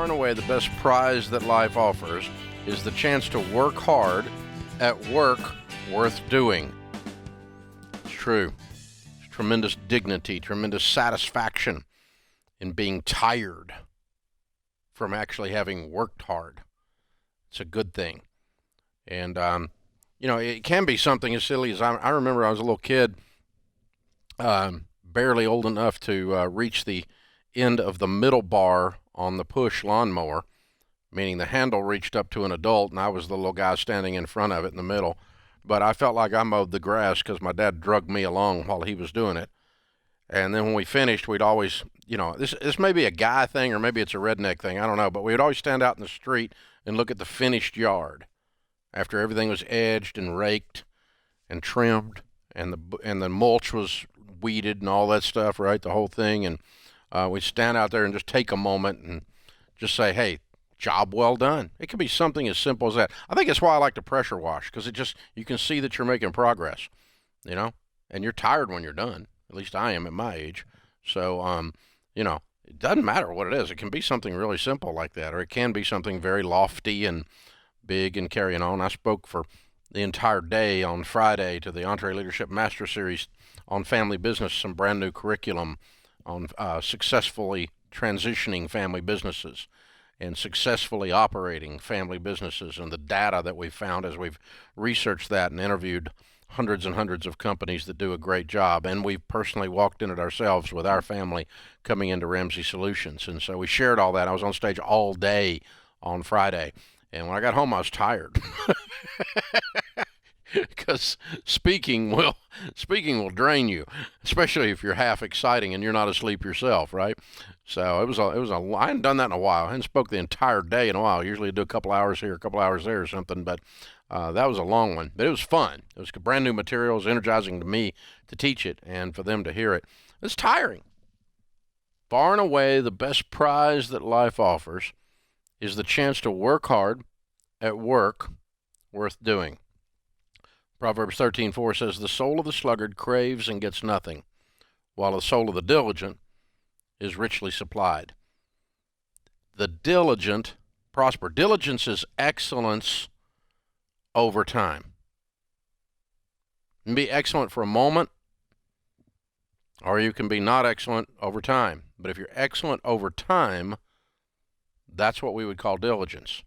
far and away the best prize that life offers is the chance to work hard at work worth doing. It's true. There's tremendous dignity, tremendous satisfaction in being tired from actually having worked hard. It's a good thing. And, it can be something as silly as I remember I was a little kid, barely old enough to reach the end of the middle bar on the push lawnmower, meaning the handle reached up to an adult and I was the little guy standing in front of it in the middle. But I felt like I mowed the grass because my dad drugged me along while he was doing it. And then when we finished, we'd always, this may be a guy thing or maybe it's a redneck thing, I don't know, but we'd always stand out in the street and look at the finished yard after everything was edged and raked and trimmed and the mulch was weeded and all that stuff, right, the whole thing. And we'd stand out there and just take a moment and just say, hey, job well done. It could be something as simple as that. I think that's why I like to pressure wash, because you can see that you're making progress, and you're tired when you're done. At least I am at my age. So, it doesn't matter what it is. It can be something really simple like that, or it can be something very lofty and big and carrying on. I spoke for the entire day on Friday to the EntreLeadership Master Series on family business, some brand new curriculum on successfully transitioning family businesses and successfully operating family businesses, and the data that we've found as we've researched that and interviewed hundreds and hundreds of companies that do a great job. And we've personally walked in it ourselves with our family coming into Ramsey Solutions. And so we shared all that. I was on stage all day on Friday. And when I got home, I was tired. Because speaking will drain you, especially if you're half exciting and you're not asleep yourself, right? So I hadn't done that in a while. I hadn't spoke the entire day in a while. Usually I do a couple hours here, a couple hours there or something, but that was a long one. But it was fun. It was brand new material. It was energizing to me to teach it and for them to hear it. It's tiring. Far and away the best prize that life offers is the chance to work hard at work worth doing. Proverbs 13:4 says, the soul of the sluggard craves and gets nothing, while the soul of the diligent is richly supplied. The diligent prosper. Diligence is excellence over time. You can be excellent for a moment, or you can be not excellent over time. But if you're excellent over time, that's what we would call diligence.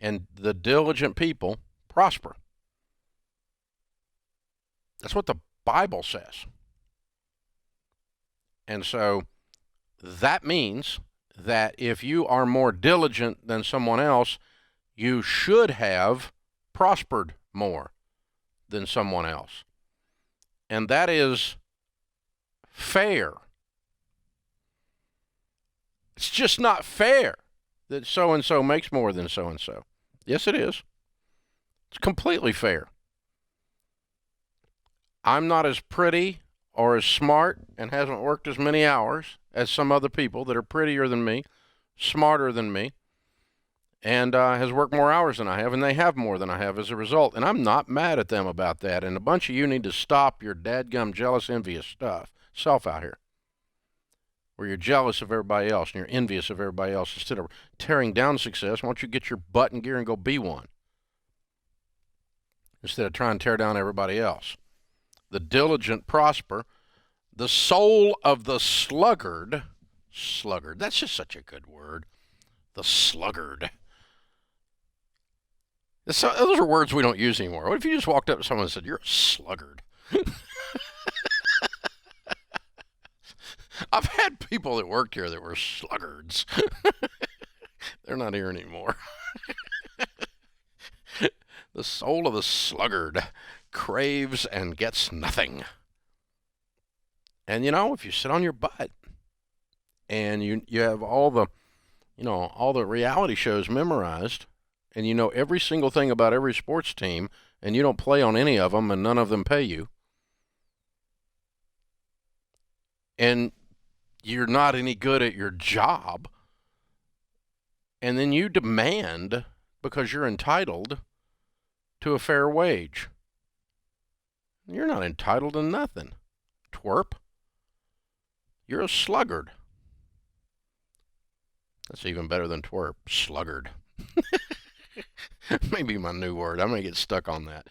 And the diligent people prosper. That's what the Bible says. And so that means that if you are more diligent than someone else, you should have prospered more than someone else. And that is fair. It's just not fair that so-and-so makes more than so-and-so. Yes, it is. It's completely fair. I'm not as pretty or as smart and hasn't worked as many hours as some other people that are prettier than me, smarter than me, and has worked more hours than I have, and they have more than I have as a result. And I'm not mad at them about that. And a bunch of you need to stop your dadgum jealous, envious self out here, where you're jealous of everybody else and you're envious of everybody else. Instead of tearing down success, why don't you get your butt in gear and go be one, instead of trying to tear down everybody else. The diligent prosper. The soul of the sluggard, that's just such a good word. The sluggard. Those are words we don't use anymore. What if you just walked up to someone and said, you're a sluggard? I've had people that worked here that were sluggards. They're not here anymore. The soul of the sluggard craves and gets nothing. And if you sit on your butt and you have all the reality shows memorized, and you know every single thing about every sports team, and you don't play on any of them, and none of them pay you, and you're not any good at your job, and then you demand, because you're entitled to a fair wage. You're not entitled to nothing, twerp. You're a sluggard. That's even better than twerp. Sluggard. Maybe my new word. I'm going to get stuck on that.